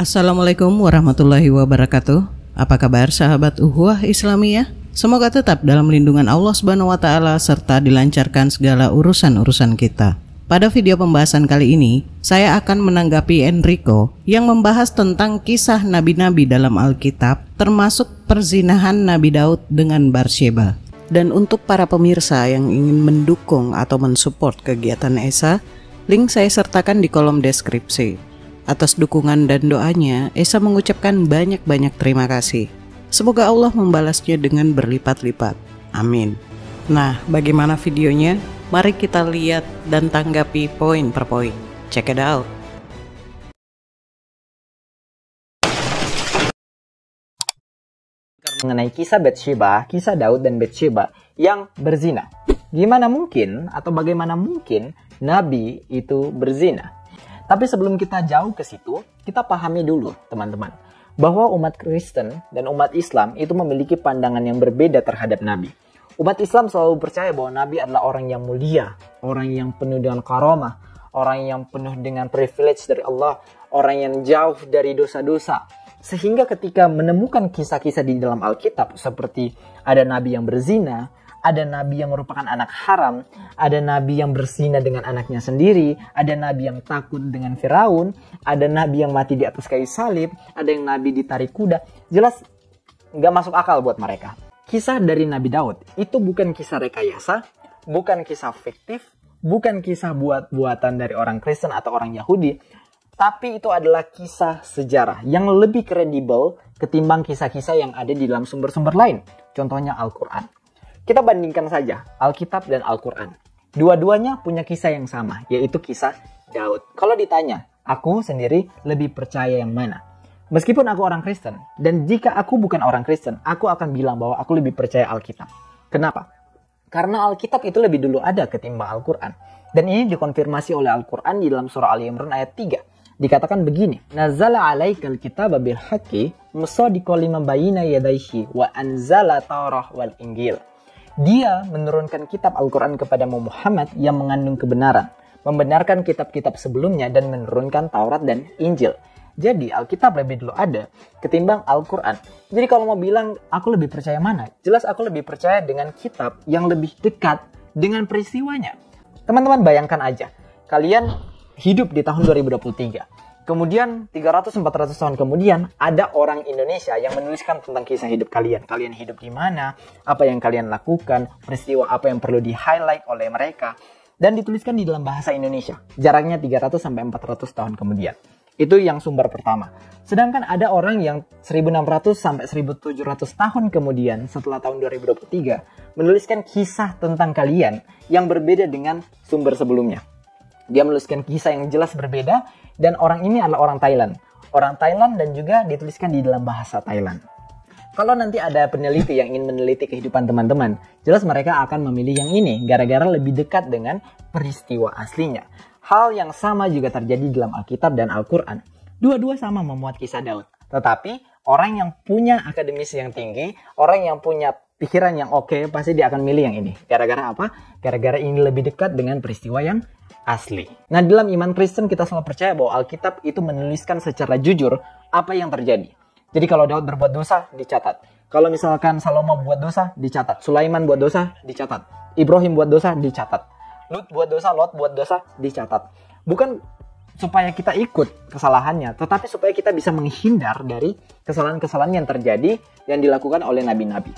Assalamualaikum warahmatullahi wabarakatuh. Apa kabar sahabat Ukhuwah Islamiyah? Semoga tetap dalam lindungan Allah Subhanahu wa taala serta dilancarkan segala urusan-urusan kita. Pada video pembahasan kali ini, saya akan menanggapi Enrico yang membahas tentang kisah nabi-nabi dalam Alkitab, termasuk perzinahan Nabi Daud dengan Batsyeba. Dan untuk para pemirsa yang ingin mendukung atau mensupport kegiatan Esa, link saya sertakan di kolom deskripsi. Atas dukungan dan doanya, Esa mengucapkan banyak-banyak terima kasih. Semoga Allah membalasnya dengan berlipat-lipat. Amin. Nah, bagaimana videonya? Mari kita lihat dan tanggapi poin per poin. Check it out. Mengenai kisah Batsyeba, kisah Daud dan Batsyeba yang berzina. Gimana mungkin atau bagaimana mungkin Nabi itu berzina? Tapi sebelum kita jauh ke situ, kita pahami dulu teman-teman, bahwa umat Kristen dan umat Islam itu memiliki pandangan yang berbeda terhadap Nabi. Umat Islam selalu percaya bahwa Nabi adalah orang yang mulia, orang yang penuh dengan karamah, orang yang penuh dengan privilege dari Allah, orang yang jauh dari dosa-dosa. Sehingga ketika menemukan kisah-kisah di dalam Alkitab seperti ada Nabi yang berzina, ada Nabi yang merupakan anak haram, ada Nabi yang berzina dengan anaknya sendiri, ada Nabi yang takut dengan Firaun, ada Nabi yang mati di atas kayu salib, ada yang Nabi ditarik kuda. Jelas nggak masuk akal buat mereka. Kisah dari Nabi Daud itu bukan kisah rekayasa, bukan kisah fiktif, bukan kisah buat-buatan dari orang Kristen atau orang Yahudi, tapi itu adalah kisah sejarah yang lebih kredibel ketimbang kisah-kisah yang ada di dalam sumber-sumber lain. Contohnya Al-Quran. Kita bandingkan saja Alkitab dan Al-Quran. Dua-duanya punya kisah yang sama, yaitu kisah Daud. Kalau ditanya, aku sendiri lebih percaya yang mana? Meskipun aku orang Kristen, dan jika aku bukan orang Kristen, aku akan bilang bahwa aku lebih percaya Alkitab. Kenapa? Karena Alkitab itu lebih dulu ada ketimbang Al-Quran. Dan ini dikonfirmasi oleh Al-Quran di dalam surah Ali Imran ayat 3. Dikatakan begini, Nazala alaikal kitaba bil haqqi musaddiqan lima bayna yadayhi wa anzala Taurah wal Injil. Dia menurunkan kitab Al-Quran kepada Muhammad yang mengandung kebenaran, membenarkan kitab-kitab sebelumnya dan menurunkan Taurat dan Injil. Jadi Alkitab lebih dulu ada ketimbang Al-Quran. Jadi kalau mau bilang aku lebih percaya mana? Jelas aku lebih percaya dengan kitab yang lebih dekat dengan peristiwanya. Teman-teman bayangkan aja, kalian hidup di tahun 2023. Kemudian 300-400 tahun kemudian ada orang Indonesia yang menuliskan tentang kisah hidup kalian. Kalian hidup di mana, apa yang kalian lakukan, peristiwa apa yang perlu di-highlight oleh mereka. Dan dituliskan di dalam bahasa Indonesia. Jaraknya 300-400 tahun kemudian. Itu yang sumber pertama. Sedangkan ada orang yang 1600-1700 tahun kemudian setelah tahun 2023 menuliskan kisah tentang kalian yang berbeda dengan sumber sebelumnya. Dia menuliskan kisah yang jelas berbeda dan orang ini adalah orang Thailand. Orang Thailand dan juga dituliskan di dalam bahasa Thailand. Kalau nanti ada peneliti yang ingin meneliti kehidupan teman-teman, jelas mereka akan memilih yang ini gara-gara lebih dekat dengan peristiwa aslinya. Hal yang sama juga terjadi dalam Alkitab dan Al-Quran. Dua-dua sama memuat kisah Daud. Tetapi orang yang punya akademis yang tinggi, orang yang punya pikiran yang oke, pasti dia akan milih yang ini. Gara-gara apa? Gara-gara ini lebih dekat dengan peristiwa yang asli. Nah, dalam iman Kristen kita selalu percaya bahwa Alkitab itu menuliskan secara jujur apa yang terjadi. Jadi kalau Daud berbuat dosa, dicatat. Kalau misalkan Salomo buat dosa, dicatat. Sulaiman buat dosa, dicatat. Ibrahim buat dosa, dicatat. Lot buat dosa, dicatat. Bukan supaya kita ikut kesalahannya, tetapi supaya kita bisa menghindar dari kesalahan-kesalahan yang terjadi yang dilakukan oleh nabi-nabi.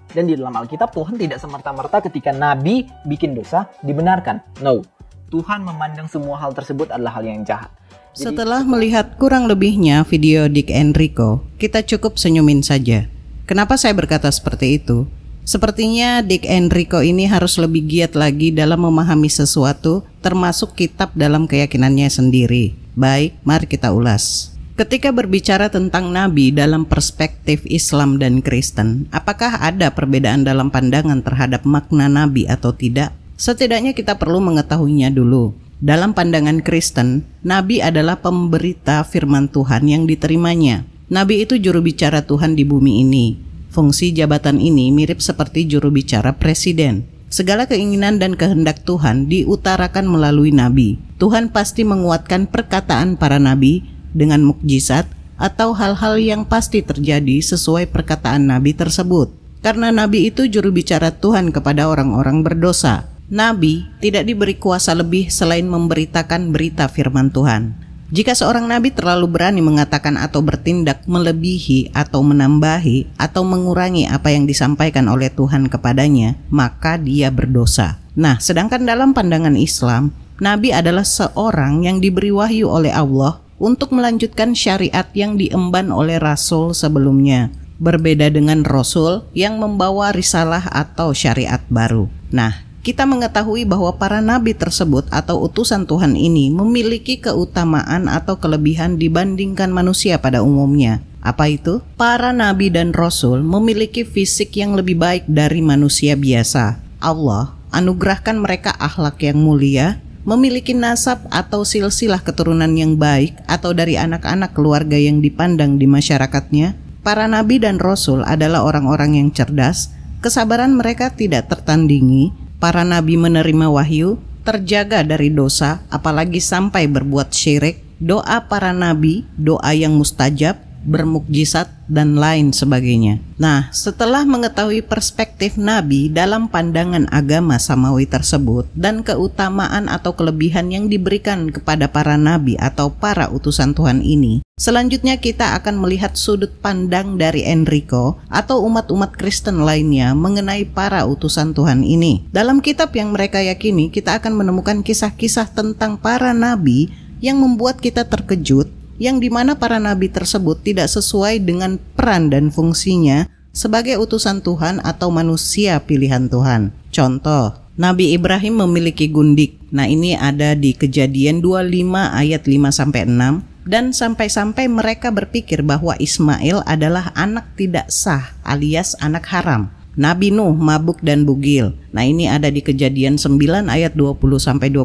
Dan di dalam Alkitab Tuhan tidak semerta-merta ketika nabi bikin dosa dibenarkan. No. Tuhan memandang semua hal tersebut adalah hal yang jahat. Setelah melihat kurang lebihnya video Dik Enrico, kita cukup senyumin saja. Kenapa saya berkata seperti itu? Sepertinya Dik Enrico ini harus lebih giat lagi dalam memahami sesuatu, termasuk kitab dalam keyakinannya sendiri. Baik, mari kita ulas. Ketika berbicara tentang Nabi dalam perspektif Islam dan Kristen, apakah ada perbedaan dalam pandangan terhadap makna Nabi atau tidak? Setidaknya kita perlu mengetahuinya dulu. Dalam pandangan Kristen, Nabi adalah pemberita firman Tuhan yang diterimanya. Nabi itu juru bicara Tuhan di bumi ini. Fungsi jabatan ini mirip seperti juru bicara presiden. Segala keinginan dan kehendak Tuhan diutarakan melalui nabi. Tuhan pasti menguatkan perkataan para nabi dengan mukjizat atau hal-hal yang pasti terjadi sesuai perkataan nabi tersebut. Karena nabi itu juru bicara Tuhan kepada orang-orang berdosa. Nabi tidak diberi kuasa lebih selain memberitakan berita firman Tuhan. Jika seorang nabi terlalu berani mengatakan atau bertindak melebihi atau menambahi atau mengurangi apa yang disampaikan oleh Tuhan kepadanya, maka dia berdosa. Nah, sedangkan dalam pandangan Islam, nabi adalah seorang yang diberi wahyu oleh Allah untuk melanjutkan syariat yang diemban oleh rasul sebelumnya. Berbeda dengan rasul yang membawa risalah atau syariat baru. Nah, kita mengetahui bahwa para nabi tersebut atau utusan Tuhan ini memiliki keutamaan atau kelebihan dibandingkan manusia pada umumnya. Apa itu? Para nabi dan rasul memiliki fisik yang lebih baik dari manusia biasa. Allah anugerahkan mereka akhlak yang mulia, memiliki nasab atau silsilah keturunan yang baik atau dari anak-anak keluarga yang dipandang di masyarakatnya. Para nabi dan rasul adalah orang-orang yang cerdas, kesabaran mereka tidak tertandingi. Para nabi menerima wahyu, terjaga dari dosa, apalagi sampai berbuat syirik. Doa para nabi, doa yang mustajab, bermukjizat, dan lain sebagainya. Nah, setelah mengetahui perspektif nabi dalam pandangan agama samawi tersebut dan keutamaan atau kelebihan yang diberikan kepada para nabi atau para utusan Tuhan ini, selanjutnya kita akan melihat sudut pandang dari Enrico atau umat-umat Kristen lainnya mengenai para utusan Tuhan ini. Dalam kitab yang mereka yakini, kita akan menemukan kisah-kisah tentang para nabi yang membuat kita terkejut, yang dimana para nabi tersebut tidak sesuai dengan peran dan fungsinya sebagai utusan Tuhan atau manusia pilihan Tuhan. Contoh, Nabi Ibrahim memiliki gundik. Nah, ini ada di Kejadian 25 ayat 5-6. Dan sampai-sampai mereka berpikir bahwa Ismail adalah anak tidak sah alias anak haram. Nabi Nuh mabuk dan bugil. Nah, ini ada di Kejadian 9 ayat 20-21.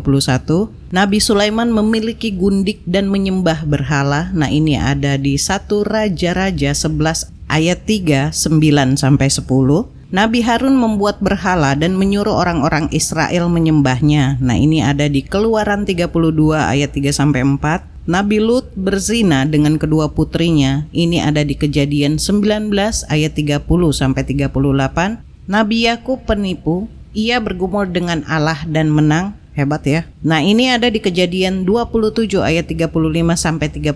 Nabi Sulaiman memiliki gundik dan menyembah berhala. Nah, ini ada di 1 Raja-Raja 11 ayat 3, 9-10. Nabi Harun membuat berhala dan menyuruh orang-orang Israel menyembahnya. Nah, ini ada di Keluaran 32 ayat 3-4. Nabi Lut berzina dengan kedua putrinya. Ini ada di Kejadian 19 ayat 30-38. Nabi Yakub penipu, ia bergumul dengan Allah dan menang. Hebat ya. Nah, ini ada di Kejadian 27 ayat 35-36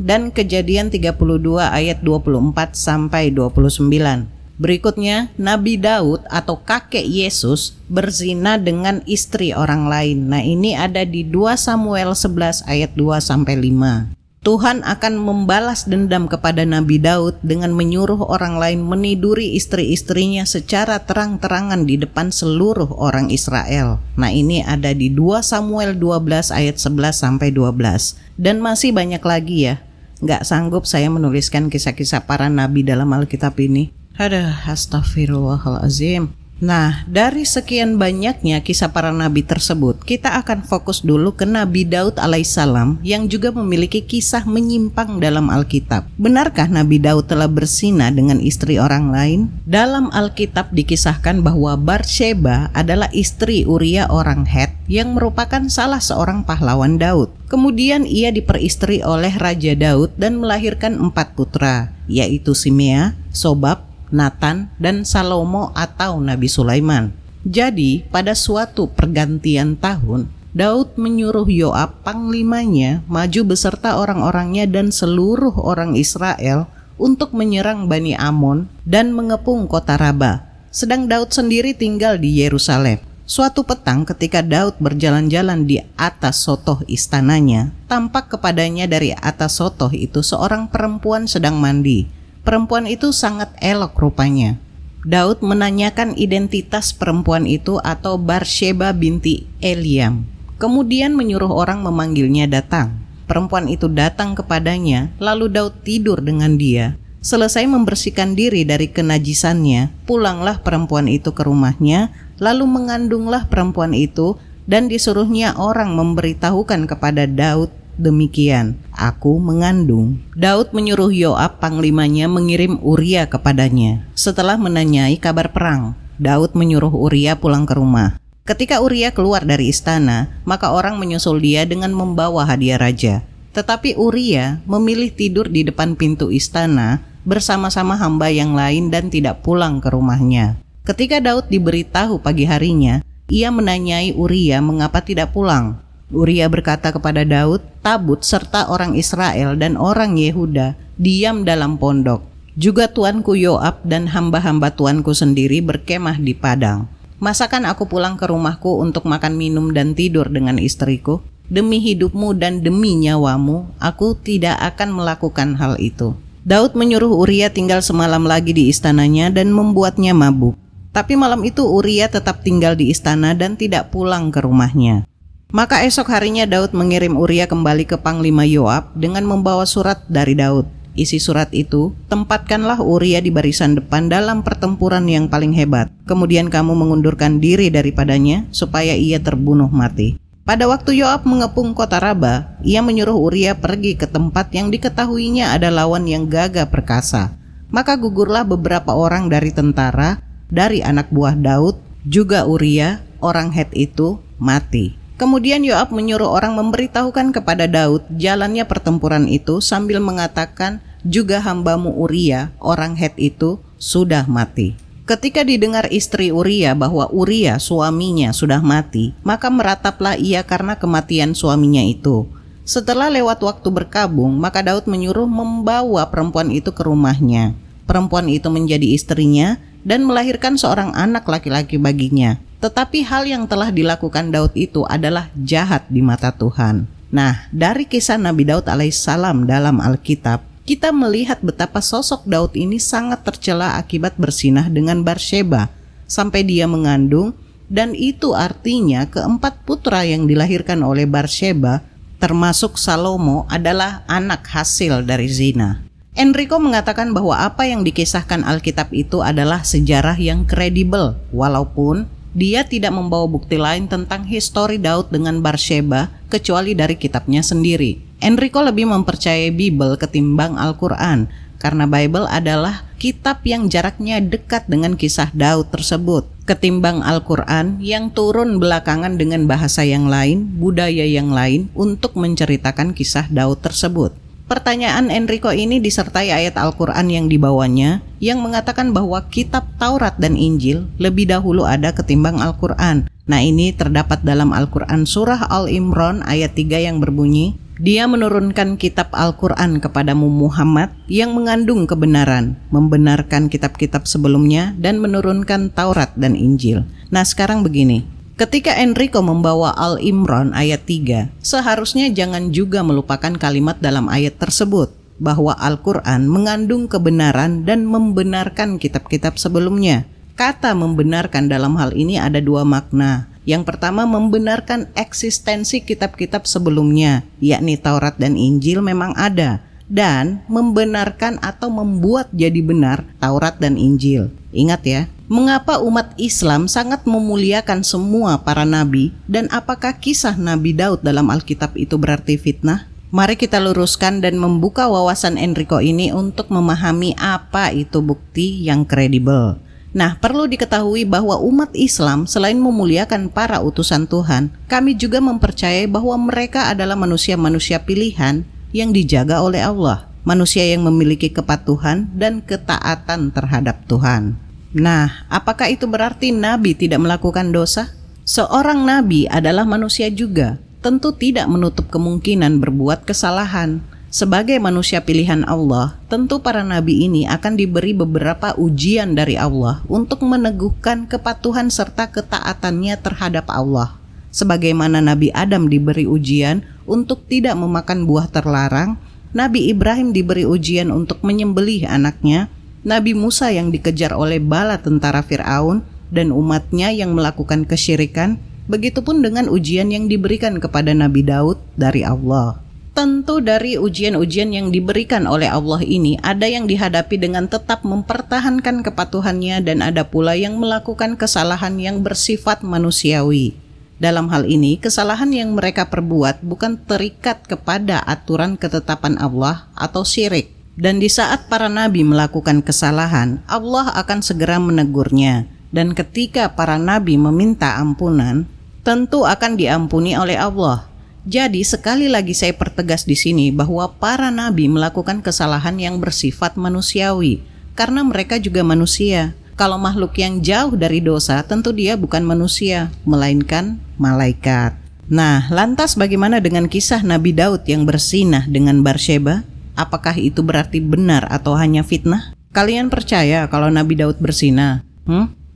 dan Kejadian 32 ayat 24-29. Berikutnya, Nabi Daud atau kakek Yesus berzina dengan istri orang lain. Nah, ini ada di 2 Samuel 11 ayat 2-5. Tuhan akan membalas dendam kepada Nabi Daud dengan menyuruh orang lain meniduri istri-istrinya secara terang-terangan di depan seluruh orang Israel. Nah, ini ada di 2 Samuel 12 ayat 11-12. Dan masih banyak lagi ya. Nggak sanggup saya menuliskan kisah-kisah para nabi dalam Alkitab ini. Astagfirullahaladzim. Nah, dari sekian banyaknya kisah para nabi tersebut, kita akan fokus dulu ke Nabi Daud alaihissalam yang juga memiliki kisah menyimpang dalam Alkitab. Benarkah Nabi Daud telah berzina dengan istri orang lain? Dalam Alkitab dikisahkan bahwa Batsyeba adalah istri Uria orang Het yang merupakan salah seorang pahlawan Daud. Kemudian ia diperistri oleh Raja Daud dan melahirkan 4 putra, yaitu Simea, Sobab, Nathan, dan Salomo atau Nabi Sulaiman. Jadi pada suatu pergantian tahun, Daud menyuruh Yoab panglimanya maju beserta orang-orangnya dan seluruh orang Israel untuk menyerang Bani Amon dan mengepung kota Raba. Sedang Daud sendiri tinggal di Yerusalem. Suatu petang ketika Daud berjalan-jalan di atas sotoh istananya, tampak kepadanya dari atas sotoh itu seorang perempuan sedang mandi. Perempuan itu sangat elok rupanya. Daud menanyakan identitas perempuan itu atau Batsyeba binti Eliam. Kemudian menyuruh orang memanggilnya datang. Perempuan itu datang kepadanya, lalu Daud tidur dengan dia. Selesai membersihkan diri dari kenajisannya, pulanglah perempuan itu ke rumahnya, lalu mengandunglah perempuan itu dan disuruhnya orang memberitahukan kepada Daud demikian, aku mengandung. Daud menyuruh Yoab panglimanya mengirim Uria kepadanya. Setelah menanyai kabar perang, Daud menyuruh Uria pulang ke rumah. Ketika Uria keluar dari istana, maka orang menyusul dia dengan membawa hadiah raja. Tetapi Uria memilih tidur di depan pintu istana bersama-sama hamba yang lain dan tidak pulang ke rumahnya. Ketika Daud diberitahu pagi harinya, ia menanyai Uria mengapa tidak pulang. Uria berkata kepada Daud, tabut serta orang Israel dan orang Yehuda diam dalam pondok. Juga tuanku Yoab dan hamba-hamba tuanku sendiri berkemah di padang. Masakan aku pulang ke rumahku untuk makan minum dan tidur dengan istriku? Demi hidupmu dan demi nyawamu, aku tidak akan melakukan hal itu. Daud menyuruh Uria tinggal semalam lagi di istananya dan membuatnya mabuk. Tapi malam itu Uria tetap tinggal di istana dan tidak pulang ke rumahnya. Maka esok harinya Daud mengirim Uria kembali ke Panglima Yoab dengan membawa surat dari Daud. Isi surat itu, tempatkanlah Uria di barisan depan dalam pertempuran yang paling hebat. Kemudian kamu mengundurkan diri daripadanya supaya ia terbunuh mati. Pada waktu Yoab mengepung kota Raba, ia menyuruh Uria pergi ke tempat yang diketahuinya ada lawan yang gagah perkasa. Maka gugurlah beberapa orang dari tentara, dari anak buah Daud, juga Uria, orang Het itu, mati. Kemudian Yoab menyuruh orang memberitahukan kepada Daud jalannya pertempuran itu sambil mengatakan, juga hambamu Uria, orang Het itu, sudah mati. Ketika didengar istri Uria bahwa Uria suaminya sudah mati, maka merataplah ia karena kematian suaminya itu. Setelah lewat waktu berkabung, maka Daud menyuruh membawa perempuan itu ke rumahnya. Perempuan itu menjadi istrinya dan melahirkan seorang anak laki-laki baginya. Tetapi hal yang telah dilakukan Daud itu adalah jahat di mata Tuhan. Nah, dari kisah Nabi Daud alaihissalam dalam Alkitab, kita melihat betapa sosok Daud ini sangat tercela akibat bersinah dengan Batsyeba sampai dia mengandung, dan itu artinya keempat putra yang dilahirkan oleh Batsyeba termasuk Salomo adalah anak hasil dari zina. Enrico mengatakan bahwa apa yang dikisahkan Alkitab itu adalah sejarah yang kredibel, walaupun dia tidak membawa bukti lain tentang histori Daud dengan Batsyeba kecuali dari kitabnya sendiri. Enrico lebih mempercayai Bible ketimbang Al-Quran, karena Bible adalah kitab yang jaraknya dekat dengan kisah Daud tersebut, ketimbang Al-Quran yang turun belakangan dengan bahasa yang lain, budaya yang lain untuk menceritakan kisah Daud tersebut. Pertanyaan Enrico ini disertai ayat Al-Quran yang dibawanya yang mengatakan bahwa kitab Taurat dan Injil lebih dahulu ada ketimbang Al-Quran. Nah, ini terdapat dalam Al-Quran surah Al-Imran ayat 3 yang berbunyi, Dia menurunkan kitab Al-Quran kepadamu Muhammad yang mengandung kebenaran, membenarkan kitab-kitab sebelumnya dan menurunkan Taurat dan Injil. Nah, sekarang begini. Ketika Enrico membawa Al-Imran ayat 3, seharusnya jangan juga melupakan kalimat dalam ayat tersebut, bahwa Al-Quran mengandung kebenaran dan membenarkan kitab-kitab sebelumnya. Kata membenarkan dalam hal ini ada dua makna. Yang pertama, membenarkan eksistensi kitab-kitab sebelumnya, yakni Taurat dan Injil memang ada, dan membenarkan atau membuat jadi benar Taurat dan Injil. Ingat ya, mengapa umat Islam sangat memuliakan semua para nabi, dan apakah kisah Nabi Daud dalam Alkitab itu berarti fitnah? Mari kita luruskan dan membuka wawasan Enrico ini untuk memahami apa itu bukti yang kredibel. Nah, perlu diketahui bahwa umat Islam selain memuliakan para utusan Tuhan, kami juga mempercayai bahwa mereka adalah manusia-manusia pilihan yang dijaga oleh Allah, manusia yang memiliki kepatuhan dan ketaatan terhadap Tuhan. Nah, apakah itu berarti nabi tidak melakukan dosa? Seorang nabi adalah manusia juga, tentu tidak menutup kemungkinan berbuat kesalahan. Sebagai manusia pilihan Allah, tentu para nabi ini akan diberi beberapa ujian dari Allah untuk meneguhkan kepatuhan serta ketaatannya terhadap Allah. Sebagaimana Nabi Adam diberi ujian untuk tidak memakan buah terlarang, Nabi Ibrahim diberi ujian untuk menyembelih anaknya, Nabi Musa yang dikejar oleh bala tentara Fir'aun dan umatnya yang melakukan kesyirikan, begitupun dengan ujian yang diberikan kepada Nabi Daud dari Allah. Tentu dari ujian-ujian yang diberikan oleh Allah ini, ada yang dihadapi dengan tetap mempertahankan kepatuhannya dan ada pula yang melakukan kesalahan yang bersifat manusiawi. Dalam hal ini, kesalahan yang mereka perbuat bukan terikat kepada aturan ketetapan Allah atau syirik. Dan di saat para nabi melakukan kesalahan, Allah akan segera menegurnya. Dan ketika para nabi meminta ampunan, tentu akan diampuni oleh Allah. Jadi sekali lagi saya pertegas di sini bahwa para nabi melakukan kesalahan yang bersifat manusiawi karena mereka juga manusia. Kalau makhluk yang jauh dari dosa tentu dia bukan manusia melainkan malaikat. Nah, lantas bagaimana dengan kisah Nabi Daud yang berzinah dengan Batsyeba? Apakah itu berarti benar atau hanya fitnah? Kalian percaya kalau Nabi Daud berzinah?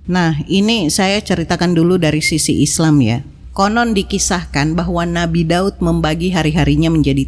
Nah, ini saya ceritakan dulu dari sisi Islam ya. Konon dikisahkan bahwa Nabi Daud membagi hari-harinya menjadi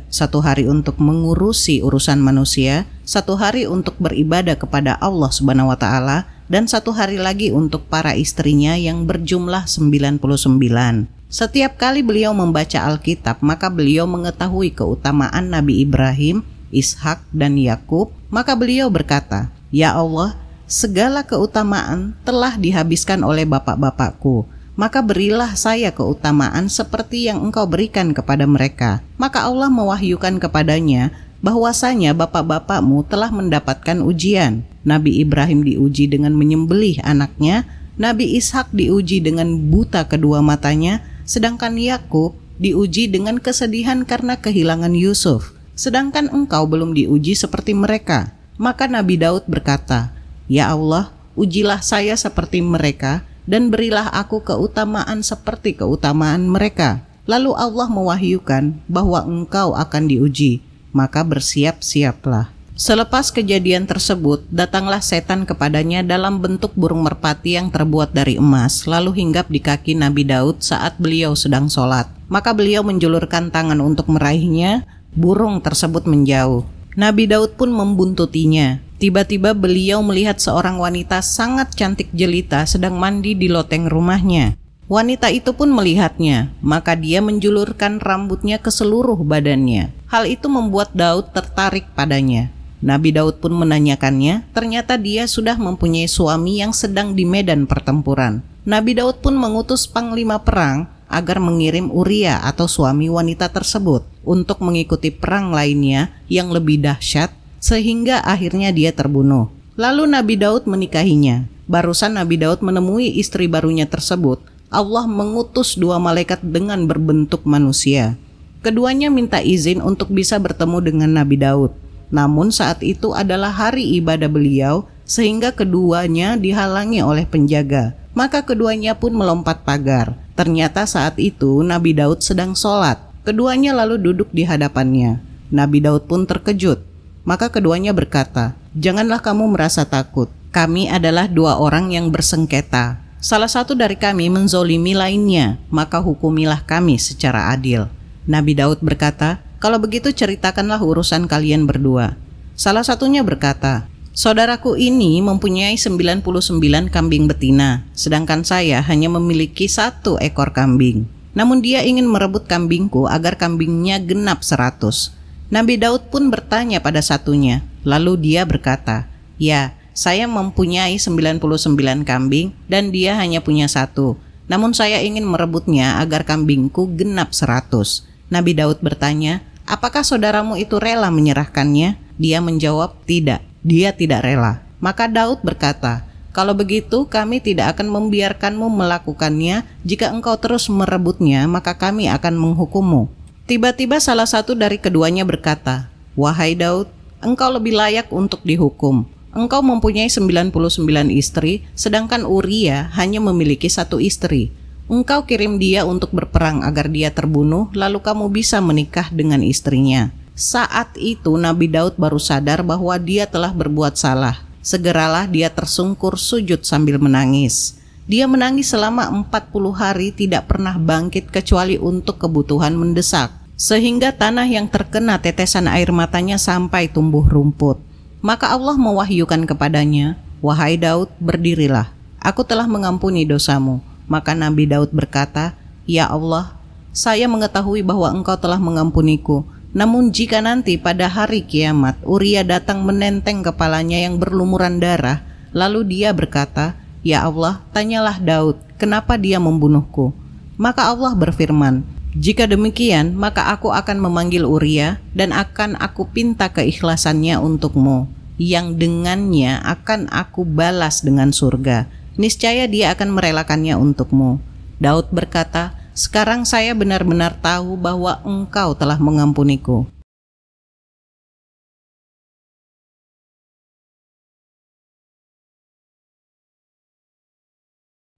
3. 1 hari untuk mengurusi urusan manusia, 1 hari untuk beribadah kepada Allah Subhanahu wa Ta'ala, dan 1 hari lagi untuk para istrinya yang berjumlah 99. Setiap kali beliau membaca Alkitab, maka beliau mengetahui keutamaan Nabi Ibrahim, Ishak, dan Yakub. Maka beliau berkata, "Ya Allah, segala keutamaan telah dihabiskan oleh bapak-bapakku. Maka berilah saya keutamaan seperti yang Engkau berikan kepada mereka." Maka Allah mewahyukan kepadanya bahwasanya bapak-bapakmu telah mendapatkan ujian. Nabi Ibrahim diuji dengan menyembelih anaknya, Nabi Ishak diuji dengan buta kedua matanya, sedangkan Yakub diuji dengan kesedihan karena kehilangan Yusuf. Sedangkan engkau belum diuji seperti mereka. Maka Nabi Daud berkata, "Ya Allah, ujilah saya seperti mereka, dan berilah aku keutamaan seperti keutamaan mereka." Lalu Allah mewahyukan bahwa engkau akan diuji, maka bersiap-siaplah. Selepas kejadian tersebut, datanglah setan kepadanya dalam bentuk burung merpati yang terbuat dari emas, lalu hinggap di kaki Nabi Daud saat beliau sedang sholat. Maka beliau menjulurkan tangan untuk meraihnya, burung tersebut menjauh. Nabi Daud pun membuntutinya. Tiba-tiba beliau melihat seorang wanita sangat cantik jelita sedang mandi di loteng rumahnya. Wanita itu pun melihatnya, maka dia menjulurkan rambutnya ke seluruh badannya. Hal itu membuat Daud tertarik padanya. Nabi Daud pun menanyakannya, ternyata dia sudah mempunyai suami yang sedang di medan pertempuran. Nabi Daud pun mengutus panglima perang agar mengirim Uria atau suami wanita tersebut untuk mengikuti perang lainnya yang lebih dahsyat, sehingga akhirnya dia terbunuh. Lalu Nabi Daud menikahinya. Barusan Nabi Daud menemui istri barunya tersebut, Allah mengutus 2 malaikat dengan berbentuk manusia. Keduanya minta izin untuk bisa bertemu dengan Nabi Daud. Namun saat itu adalah hari ibadah beliau, sehingga keduanya dihalangi oleh penjaga. Maka keduanya pun melompat pagar. Ternyata saat itu Nabi Daud sedang sholat. Keduanya lalu duduk di hadapannya. Nabi Daud pun terkejut. Maka keduanya berkata, "Janganlah kamu merasa takut. Kami adalah 2 orang yang bersengketa. Salah satu dari kami menzolimi lainnya, maka hukumilah kami secara adil." Nabi Daud berkata, "Kalau begitu ceritakanlah urusan kalian berdua." Salah satunya berkata, "Saudaraku ini mempunyai 99 kambing betina, sedangkan saya hanya memiliki 1 ekor kambing. Namun dia ingin merebut kambingku agar kambingnya genap 100. Nabi Daud pun bertanya pada satunya, lalu dia berkata, "Ya, saya mempunyai 99 kambing dan dia hanya punya 1. Namun saya ingin merebutnya agar kambingku genap 100. Nabi Daud bertanya, "Apakah saudaramu itu rela menyerahkannya?" Dia menjawab, "Tidak, dia tidak rela." Maka Daud berkata, "Kalau begitu kami tidak akan membiarkanmu melakukannya. Jika engkau terus merebutnya, maka kami akan menghukummu." Tiba-tiba salah satu dari keduanya berkata, "Wahai Daud, engkau lebih layak untuk dihukum. Engkau mempunyai 99 istri, sedangkan Uria hanya memiliki 1 istri. Engkau kirim dia untuk berperang agar dia terbunuh, lalu kamu bisa menikah dengan istrinya." Saat itu Nabi Daud baru sadar bahwa dia telah berbuat salah. Segeralah dia tersungkur sujud sambil menangis. Dia menangis selama 40 hari tidak pernah bangkit kecuali untuk kebutuhan mendesak, sehingga tanah yang terkena tetesan air matanya sampai tumbuh rumput. Maka Allah mewahyukan kepadanya, "Wahai Daud, berdirilah, aku telah mengampuni dosamu." Maka Nabi Daud berkata, "Ya Allah, saya mengetahui bahwa engkau telah mengampuniku. Namun jika nanti pada hari kiamat Uria datang menenteng kepalanya yang berlumuran darah, lalu dia berkata, 'Ya Allah, tanyalah Daud, kenapa dia membunuhku?' Maka Allah berfirman, 'Jika demikian, maka aku akan memanggil Uria dan akan aku pinta keikhlasannya untukmu, yang dengannya akan aku balas dengan surga. Niscaya dia akan merelakannya untukmu.' Daud berkata, sekarang saya benar-benar tahu bahwa Engkau telah mengampuniku.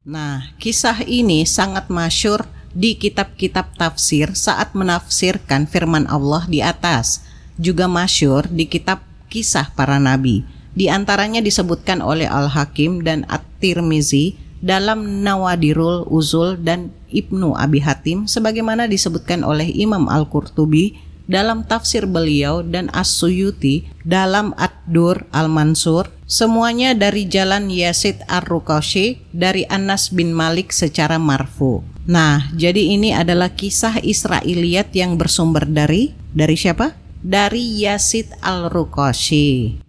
Nah, kisah ini sangat masyhur di kitab-kitab tafsir saat menafsirkan firman Allah di atas. Juga masyhur di kitab kisah para nabi. Di antaranya disebutkan oleh Al-Hakim dan At-Tirmizi dalam Nawadirul Uzul dan Ibnu Abi Hatim, sebagaimana disebutkan oleh Imam Al-Qurtubi dalam tafsir beliau dan As-Suyuti dalam Ad-Dur Al-Mansur, semuanya dari jalan Yazid Ar-Ruqashi dari Anas bin Malik secara marfu. Nah, jadi ini adalah kisah Israiliyat yang bersumber dari siapa? Dari Yazid Al-Ruqashi.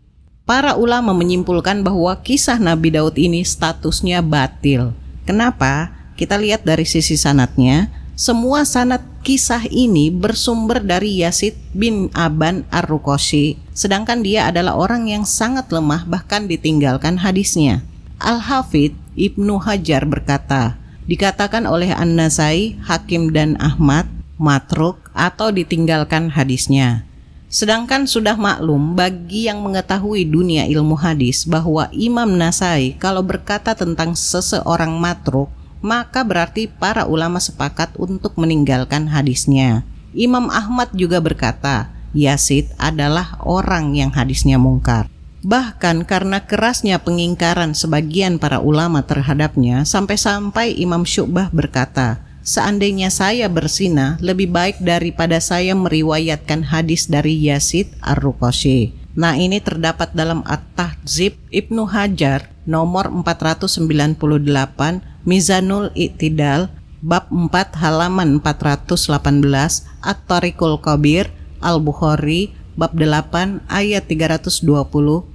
Para ulama menyimpulkan bahwa kisah Nabi Daud ini statusnya batil. Kenapa? Kita lihat dari sisi sanadnya. Semua sanad kisah ini bersumber dari Yazid bin Aban Ar-Ruqashi, sedangkan dia adalah orang yang sangat lemah, bahkan ditinggalkan hadisnya. Al-Hafidh Ibnu Hajar berkata, dikatakan oleh An-Nasai, Hakim dan Ahmad matruk atau ditinggalkan hadisnya. Sedangkan sudah maklum bagi yang mengetahui dunia ilmu hadis bahwa Imam Nasai kalau berkata tentang seseorang matruk, maka berarti para ulama sepakat untuk meninggalkan hadisnya. Imam Ahmad juga berkata, Yazid adalah orang yang hadisnya mungkar. Bahkan karena kerasnya pengingkaran sebagian para ulama terhadapnya, sampai-sampai Imam Syu'bah berkata, seandainya saya berzina, lebih baik daripada saya meriwayatkan hadis dari Yazid Ar-Ruqashi. Nah, ini terdapat dalam At-Tahdzib Ibnu Hajar nomor 498, Mizanul I'tidal bab 4 halaman 418, At-Tariqul Kabir Al-Bukhari bab 8 ayat 320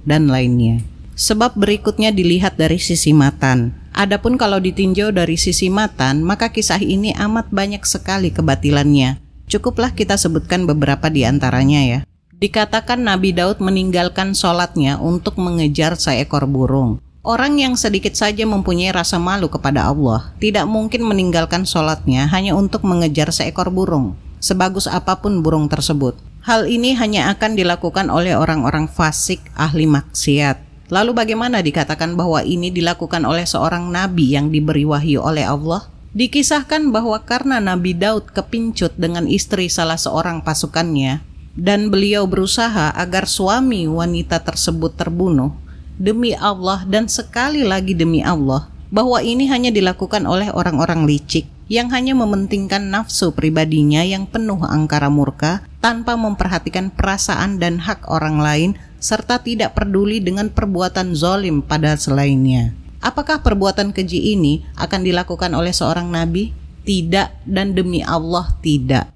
dan lainnya. Sebab berikutnya dilihat dari sisi matan. Adapun kalau ditinjau dari sisi matan, maka kisah ini amat banyak sekali kebatilannya. Cukuplah kita sebutkan beberapa di antaranya ya. Dikatakan Nabi Daud meninggalkan sholatnya untuk mengejar seekor burung. Orang yang sedikit saja mempunyai rasa malu kepada Allah tidak mungkin meninggalkan sholatnya hanya untuk mengejar seekor burung, sebagus apapun burung tersebut. Hal ini hanya akan dilakukan oleh orang-orang fasik ahli maksiat. Lalu bagaimana dikatakan bahwa ini dilakukan oleh seorang nabi yang diberi wahyu oleh Allah? Dikisahkan bahwa karena Nabi Daud kepincut dengan istri salah seorang pasukannya, dan beliau berusaha agar suami wanita tersebut terbunuh, demi Allah dan sekali lagi demi Allah, bahwa ini hanya dilakukan oleh orang-orang licik yang hanya mementingkan nafsu pribadinya yang penuh angkara murka tanpa memperhatikan perasaan dan hak orang lain, serta tidak peduli dengan perbuatan zalim pada selainnya. Apakah perbuatan keji ini akan dilakukan oleh seorang nabi? Tidak, dan demi Allah tidak.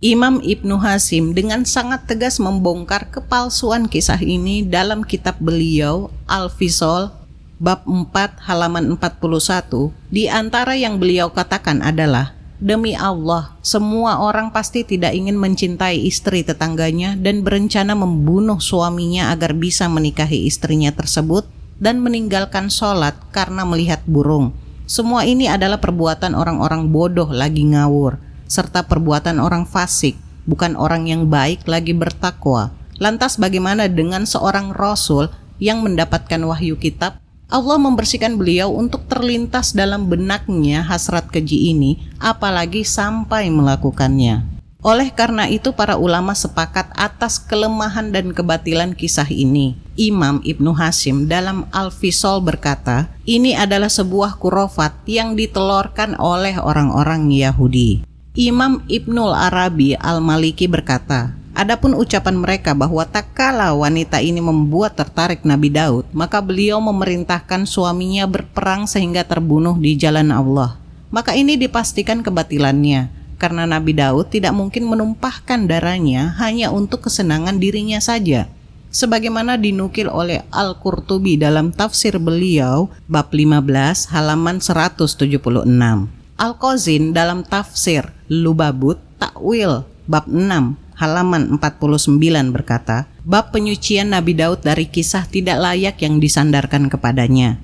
Imam Ibnu Hasim dengan sangat tegas membongkar kepalsuan kisah ini dalam kitab beliau Al-Fisol bab 4 halaman 41. Di antara yang beliau katakan adalah, demi Allah, semua orang pasti tidak ingin mencintai istri tetangganya dan berencana membunuh suaminya agar bisa menikahi istrinya tersebut dan meninggalkan sholat karena melihat burung. Semua ini adalah perbuatan orang-orang bodoh lagi ngawur, serta perbuatan orang fasik, bukan orang yang baik lagi bertakwa. Lantas bagaimana dengan seorang Rasul yang mendapatkan wahyu kitab? Allah membersihkan beliau untuk terlintas dalam benaknya hasrat keji ini, apalagi sampai melakukannya. Oleh karena itu para ulama sepakat atas kelemahan dan kebatilan kisah ini. Imam Ibnu Hasim dalam Al-Fisol berkata, ini adalah sebuah khurafat yang ditelorkan oleh orang-orang Yahudi. Imam Ibnul Arabi Al-Maliki berkata, adapun ucapan mereka bahwa tak kala wanita ini membuat tertarik Nabi Daud, maka beliau memerintahkan suaminya berperang sehingga terbunuh di jalan Allah. Maka ini dipastikan kebatilannya, karena Nabi Daud tidak mungkin menumpahkan darahnya hanya untuk kesenangan dirinya saja. Sebagaimana dinukil oleh Al-Qurtubi dalam tafsir beliau, bab 15 halaman 176. Al-Qazin dalam tafsir Lubabut Takwil bab 6 halaman 49 berkata, bab penyucian Nabi Daud dari kisah tidak layak yang disandarkan kepadanya.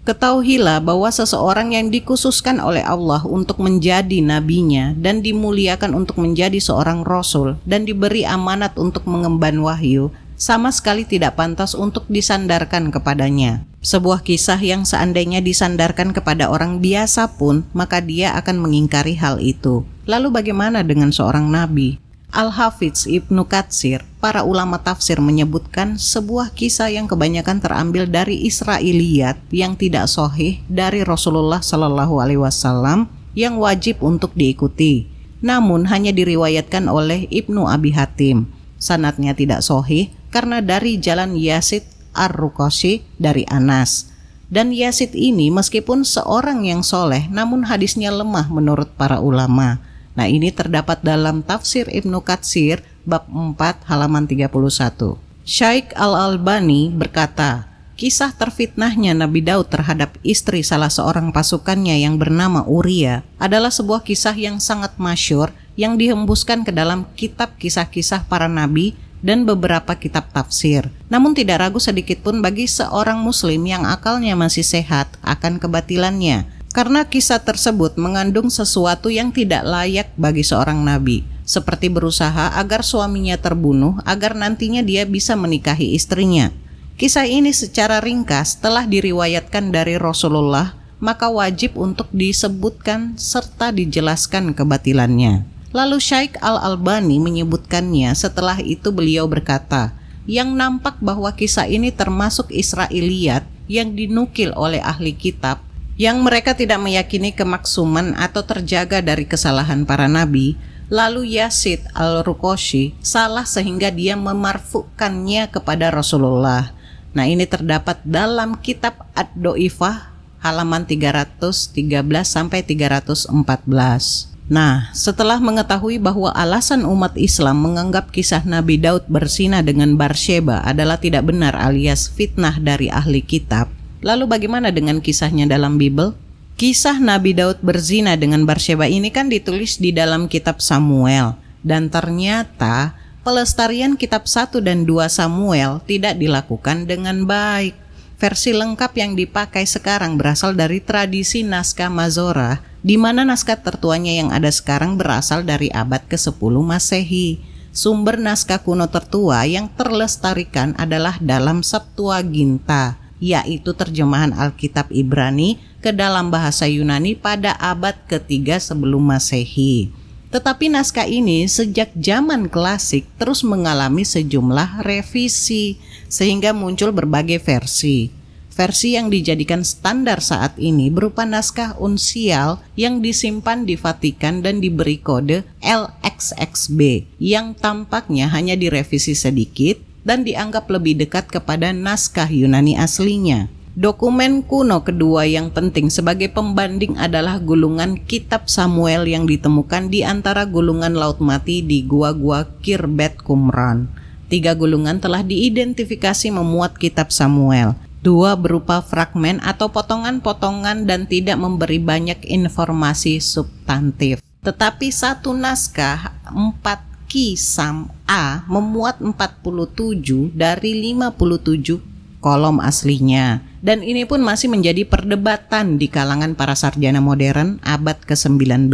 Ketahuilah bahwa seseorang yang dikhususkan oleh Allah untuk menjadi nabinya dan dimuliakan untuk menjadi seorang rasul dan diberi amanat untuk mengemban wahyu, sama sekali tidak pantas untuk disandarkan kepadanya. Sebuah kisah yang seandainya disandarkan kepada orang biasa pun, maka dia akan mengingkari hal itu. Lalu bagaimana dengan seorang nabi? Al-Hafidz Ibnu Katsir, para ulama tafsir menyebutkan sebuah kisah yang kebanyakan terambil dari Israiliyat yang tidak sahih dari Rasulullah Shallallahu Alaihi Wasallam yang wajib untuk diikuti. Namun hanya diriwayatkan oleh Ibnu Abi Hatim. Sanadnya tidak sahih karena dari jalan Yazid Ar-Ruqashi dari Anas. Dan Yazid ini meskipun seorang yang soleh, namun hadisnya lemah menurut para ulama. Nah, ini terdapat dalam tafsir Ibnu Katsir bab 4 halaman 31. Syaikh Al-Albani berkata, kisah terfitnahnya Nabi Daud terhadap istri salah seorang pasukannya yang bernama Uria adalah sebuah kisah yang sangat masyhur yang dihembuskan ke dalam kitab kisah-kisah para nabi dan beberapa kitab tafsir. Namun tidak ragu sedikit pun bagi seorang muslim yang akalnya masih sehat akan kebatilannya. Karena kisah tersebut mengandung sesuatu yang tidak layak bagi seorang nabi, seperti berusaha agar suaminya terbunuh agar nantinya dia bisa menikahi istrinya. Kisah ini secara ringkas telah diriwayatkan dari Rasulullah, maka wajib untuk disebutkan serta dijelaskan kebatilannya. Lalu Syaikh Al-Albani menyebutkannya. Setelah itu beliau berkata, yang nampak bahwa kisah ini termasuk Israiliyat yang dinukil oleh ahli kitab, yang mereka tidak meyakini kemaksuman atau terjaga dari kesalahan para nabi. Lalu Yazid Al-Ruqashi salah sehingga dia memarfukannya kepada Rasulullah. Nah, ini terdapat dalam kitab Ad-Do'ifah halaman 313 sampai 314. Nah, setelah mengetahui bahwa alasan umat Islam menganggap kisah Nabi Daud berzina dengan Batsyeba adalah tidak benar alias fitnah dari ahli kitab, lalu bagaimana dengan kisahnya dalam Bible? Kisah Nabi Daud berzina dengan Batsyeba ini kan ditulis di dalam kitab Samuel. Dan ternyata pelestarian kitab 1 dan 2 Samuel tidak dilakukan dengan baik. Versi lengkap yang dipakai sekarang berasal dari tradisi naskah Mazorah, di mana naskah tertuanya yang ada sekarang berasal dari abad ke-10 Masehi. Sumber naskah kuno tertua yang terlestarikan adalah dalam Septuaginta, yaitu terjemahan Alkitab Ibrani ke dalam bahasa Yunani pada abad ke-3 sebelum Masehi. Tetapi naskah ini sejak zaman klasik terus mengalami sejumlah revisi, sehingga muncul berbagai versi. Versi yang dijadikan standar saat ini berupa naskah unsial yang disimpan di Vatikan dan diberi kode LXXB, yang tampaknya hanya direvisi sedikit dan dianggap lebih dekat kepada naskah Yunani aslinya. Dokumen kuno kedua yang penting sebagai pembanding adalah gulungan kitab Samuel yang ditemukan di antara gulungan Laut Mati di gua-gua Khirbet Qumran. 3 gulungan telah diidentifikasi memuat kitab Samuel. 2 berupa fragmen atau potongan-potongan dan tidak memberi banyak informasi substantif. Tetapi 1 naskah 4 Kisam A memuat 47 dari 57 kolom aslinya. Dan ini pun masih menjadi perdebatan di kalangan para sarjana modern abad ke-19.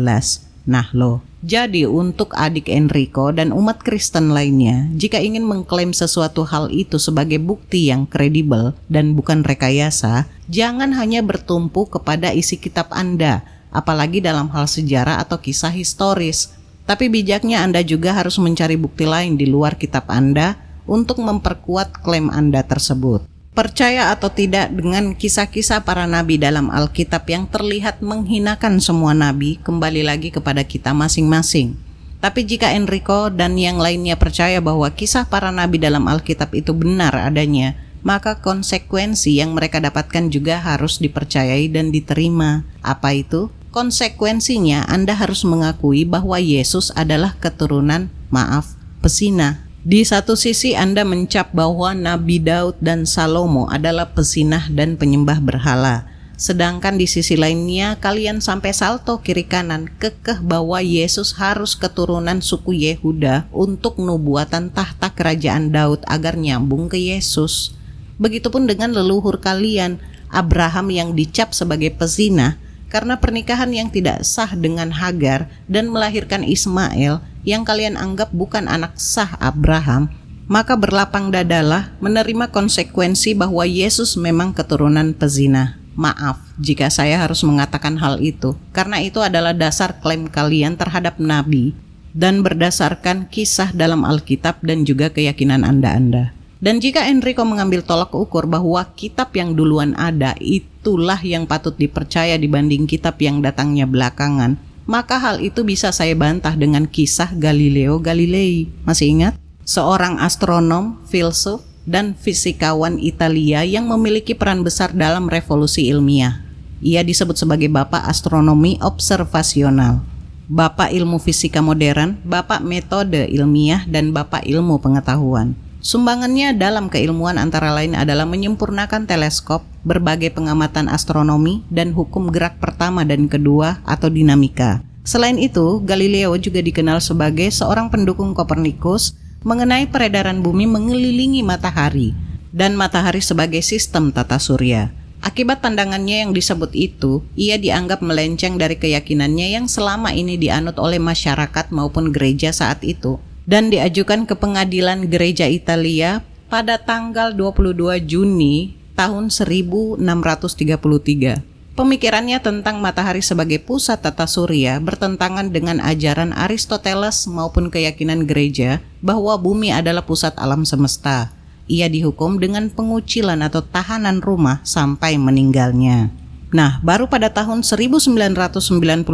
Nah loh, jadi untuk adik Enrico dan umat Kristen lainnya, jika ingin mengklaim sesuatu hal itu sebagai bukti yang kredibel dan bukan rekayasa, jangan hanya bertumpu kepada isi kitab Anda, apalagi dalam hal sejarah atau kisah historis. Tapi bijaknya Anda juga harus mencari bukti lain di luar kitab Anda untuk memperkuat klaim Anda tersebut. Percaya atau tidak dengan kisah-kisah para nabi dalam Alkitab yang terlihat menghinakan semua nabi, kembali lagi kepada kita masing-masing. Tapi jika Enrico dan yang lainnya percaya bahwa kisah para nabi dalam Alkitab itu benar adanya, maka konsekuensi yang mereka dapatkan juga harus dipercayai dan diterima. Apa itu? Konsekuensinya Anda harus mengakui bahwa Yesus adalah keturunan, pesinah. Di satu sisi Anda mencap bahwa Nabi Daud dan Salomo adalah pesinah dan penyembah berhala. Sedangkan di sisi lainnya kalian sampai salto kiri kanan kekeh bahwa Yesus harus keturunan suku Yehuda untuk nubuatan tahta kerajaan Daud agar nyambung ke Yesus. Begitupun dengan leluhur kalian. Abraham yang dicap sebagai pezina karena pernikahan yang tidak sah dengan Hagar dan melahirkan Ismail yang kalian anggap bukan anak sah Abraham, maka berlapang dadalah menerima konsekuensi bahwa Yesus memang keturunan pezina. Maaf jika saya harus mengatakan hal itu, karena itu adalah dasar klaim kalian terhadap Nabi dan berdasarkan kisah dalam Alkitab dan juga keyakinan Anda. Dan jika Enrico mengambil tolak ukur bahwa kitab yang duluan ada itulah yang patut dipercaya dibanding kitab yang datangnya belakangan, maka hal itu bisa saya bantah dengan kisah Galileo Galilei. Masih ingat? Seorang astronom, filsuf, dan fisikawan Italia yang memiliki peran besar dalam revolusi ilmiah. Ia disebut sebagai Bapak Astronomi Observasional, Bapak Ilmu Fisika Modern, Bapak Metode Ilmiah, dan Bapak Ilmu Pengetahuan. Sumbangannya dalam keilmuan antara lain adalah menyempurnakan teleskop, berbagai pengamatan astronomi, dan hukum gerak pertama dan kedua atau dinamika. Selain itu, Galileo juga dikenal sebagai seorang pendukung Kopernikus mengenai peredaran bumi mengelilingi matahari dan matahari sebagai sistem tata surya. Akibat pandangannya yang disebut itu, ia dianggap melenceng dari keyakinannya yang selama ini dianut oleh masyarakat maupun gereja saat itu, dan diajukan ke pengadilan gereja Italia pada tanggal 22 Juni tahun 1633. Pemikirannya tentang matahari sebagai pusat tata surya bertentangan dengan ajaran Aristoteles maupun keyakinan gereja bahwa bumi adalah pusat alam semesta. Ia dihukum dengan pengucilan atau tahanan rumah sampai meninggalnya. Nah, baru pada tahun 1992,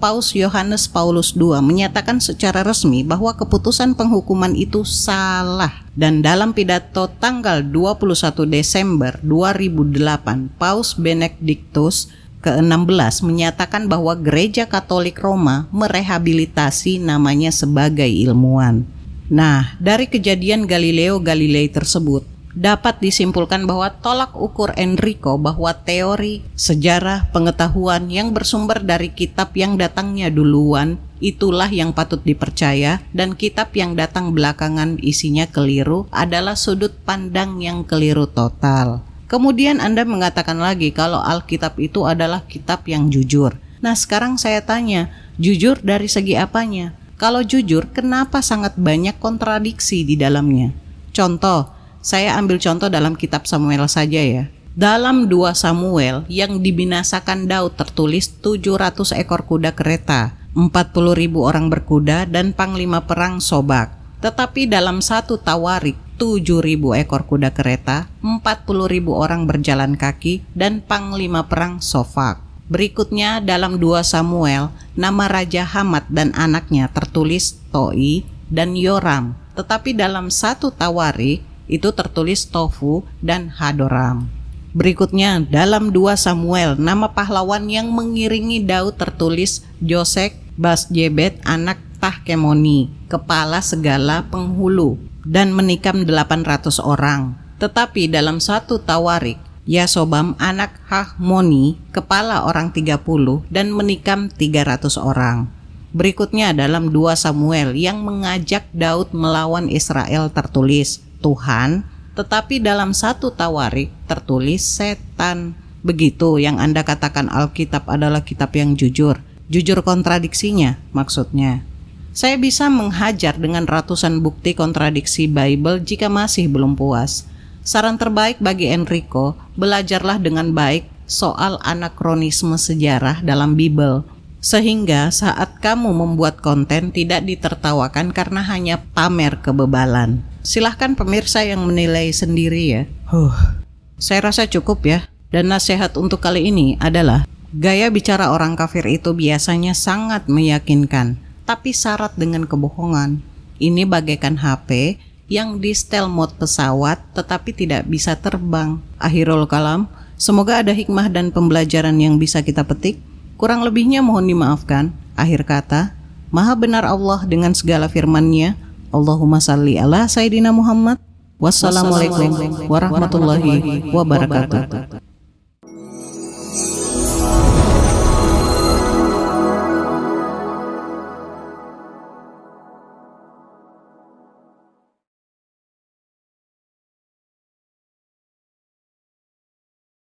Paus Yohanes Paulus II menyatakan secara resmi bahwa keputusan penghukuman itu salah. Dan dalam pidato tanggal 21 Desember 2008, Paus Benediktus ke-16 menyatakan bahwa Gereja Katolik Roma merehabilitasi namanya sebagai ilmuwan. Nah, dari kejadian Galileo Galilei tersebut, dapat disimpulkan bahwa tolak ukur Enrico bahwa teori, sejarah, pengetahuan yang bersumber dari kitab yang datangnya duluan itulah yang patut dipercaya, dan kitab yang datang belakangan isinya keliru adalah sudut pandang yang keliru total. Kemudian Anda mengatakan lagi kalau Alkitab itu adalah kitab yang jujur. Nah, sekarang saya tanya, jujur dari segi apanya? Kalau jujur, kenapa sangat banyak kontradiksi di dalamnya? Contoh, saya ambil contoh dalam kitab Samuel saja ya. Dalam 2 Samuel yang dibinasakan Daud tertulis 700 ekor kuda kereta, 40.000 orang berkuda, dan panglima perang Sobak. Tetapi dalam 1 Tawarik 7.000 ekor kuda kereta, 40.000 orang berjalan kaki, dan panglima perang Sofak. Berikutnya dalam 2 Samuel, nama Raja Hamat dan anaknya tertulis Toi dan Yoram. Tetapi dalam 1 Tawarik itu tertulis Tofu dan Hadoram. Berikutnya dalam 2 Samuel, nama pahlawan yang mengiringi Daud tertulis Josek Basjebet anak Tahkemoni, kepala segala penghulu, dan menikam 800 orang. Tetapi dalam 1 Tawarik, Yasobam anak Hahmoni, kepala orang 30, dan menikam 300 orang. Berikutnya dalam 2 Samuel yang mengajak Daud melawan Israel tertulis Tuhan, tetapi dalam 1 Tawarik tertulis setan. Begitu yang Anda katakan Alkitab adalah kitab yang jujur. Jujur kontradiksinya maksudnya. Saya bisa menghajar dengan ratusan bukti kontradiksi Bible jika masih belum puas. Saran terbaik bagi Enrico, belajarlah dengan baik soal anakronisme sejarah dalam Bible, sehingga saat kamu membuat konten tidak ditertawakan karena hanya pamer kebebalan. Silahkan pemirsa yang menilai sendiri ya. Saya rasa cukup ya. Dan nasihat untuk kali ini adalah, gaya bicara orang kafir itu biasanya sangat meyakinkan, tapi syarat dengan kebohongan. Ini bagaikan HP yang di stealth mode pesawat tetapi tidak bisa terbang. Akhirul kalam, semoga ada hikmah dan pembelajaran yang bisa kita petik. Kurang lebihnya mohon dimaafkan. Akhir kata, Maha benar Allah dengan segala firman-Nya. Allahumma salli ala Sayyidina Muhammad. Wassalamualaikum warahmatullahi wabarakatuh.